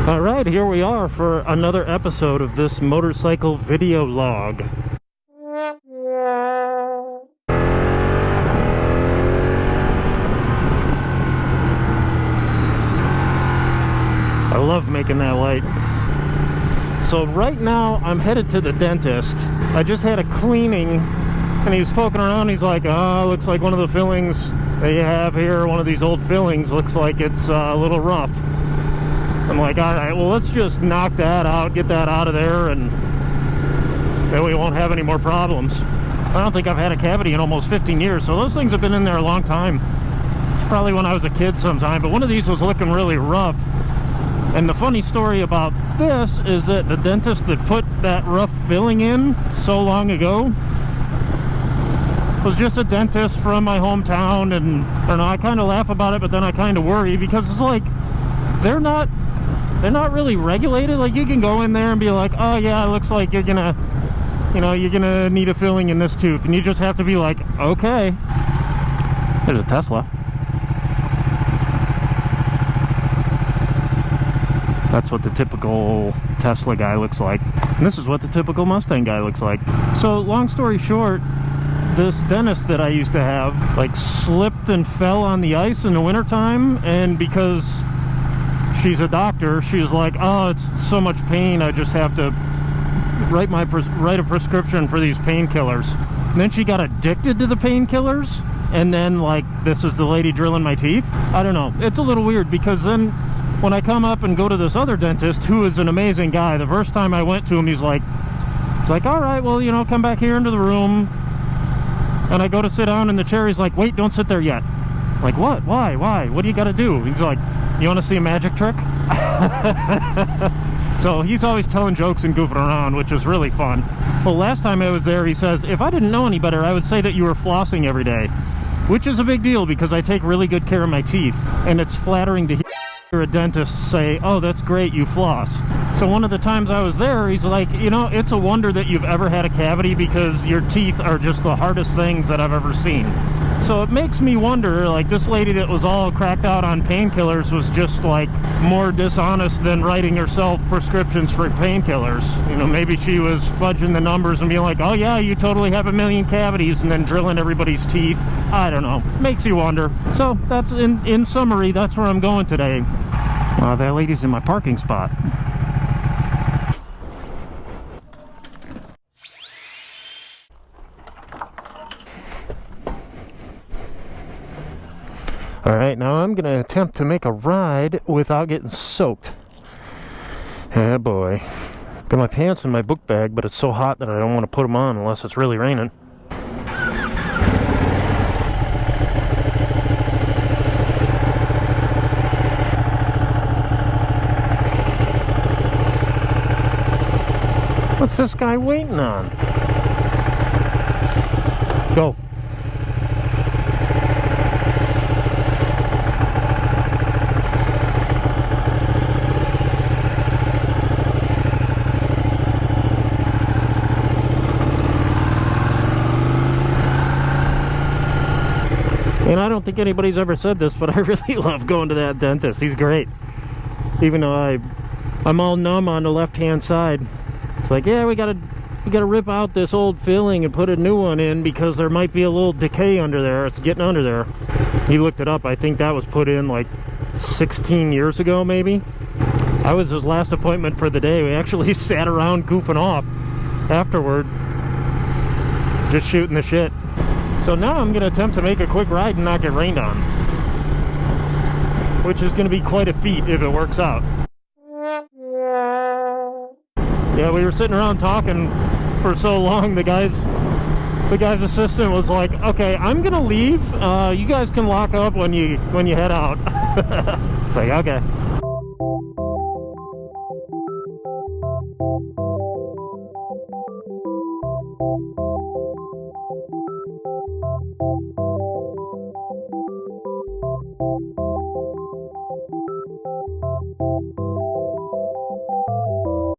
Alright, here we are for another episode of this motorcycle video log. I love making that light. So right now I'm headed to the dentist. I just had a cleaning and he was poking around. He's like, oh, looks like one of the fillings that you have here, one of these old fillings, looks like it's a little rough. I'm like, alright, well, let's just knock that out, get that out of there, and then we won't have any more problems. I don't think I've had a cavity in almost 15 years, so those things have been in there a long time. It's probably when I was a kid sometime, but one of these was looking really rough. And the funny story about this is that the dentist that put that rough filling in so long ago was just a dentist from my hometown, and I don't know, I kind of laugh about it, but then I kind of worry because it's like, they're not really regulated. Like, you can go in there and be like, oh yeah, it looks like you're gonna, you're gonna need a filling in this tooth, and you just have to be like, okay. There's a Tesla. That's what the typical Tesla guy looks like. And this is what the typical Mustang guy looks like. So, long story short, this dentist that I used to have, like, slipped and fell on the ice in the wintertime, and because she's a doctor, she was like, oh, it's so much pain, I just have to write a prescription for these painkillers. And then she got addicted to the painkillers, and then, like, this is the lady drilling my teeth. I don't know, it's a little weird, because then when I come up and go to this other dentist, who is an amazing guy, the first time I went to him, he's like, all right, well, come back here into the room. And I go to sit down in the chair, he's like, wait, don't sit there yet. I'm like, what? Why? What do you got to do? He's like, you want to see a magic trick? So he's always telling jokes and goofing around, which is really fun. Well, last time I was there, he says, if I didn't know any better, I would say that you were flossing every day. Which is a big deal, because I take really good care of my teeth. And it's flattering to hear a dentist say, oh, that's great, you floss. So one of the times I was there, he's like, it's a wonder that you've ever had a cavity, because your teeth are just the hardest things that I've ever seen. So it makes me wonder, like, this lady that was all cracked out on painkillers was just, like, more dishonest than writing herself prescriptions for painkillers. Maybe she was fudging the numbers and being like, oh yeah, you totally have 1 million cavities, and then drilling everybody's teeth. I don't know. Makes you wonder. So that's, in summary, that's where I'm going today. That lady's in my parking spot. Alright, now I'm going to attempt to make a ride without getting soaked. Oh boy. Got my pants in my book bag, but it's so hot that I don't want to put them on unless it's really raining. What's this guy waiting on? Go. And I don't think anybody's ever said this, but I really love going to that dentist. He's great. Even though I'm all numb on the left-hand side. It's like, yeah, we gotta rip out this old filling and put a new one in because there might be a little decay under there. It's getting under there. He looked it up. I think that was put in like 16 years ago, maybe. I was his last appointment for the day. We actually sat around goofing off afterward, just shooting the shit. So now I'm going to attempt to make a quick ride and not get rained on, which is going to be quite a feat if it works out. Yeah, we were sitting around talking for so long, the guy's assistant was like, okay, I'm going to leave. You guys can lock up when you head out. It's like, okay.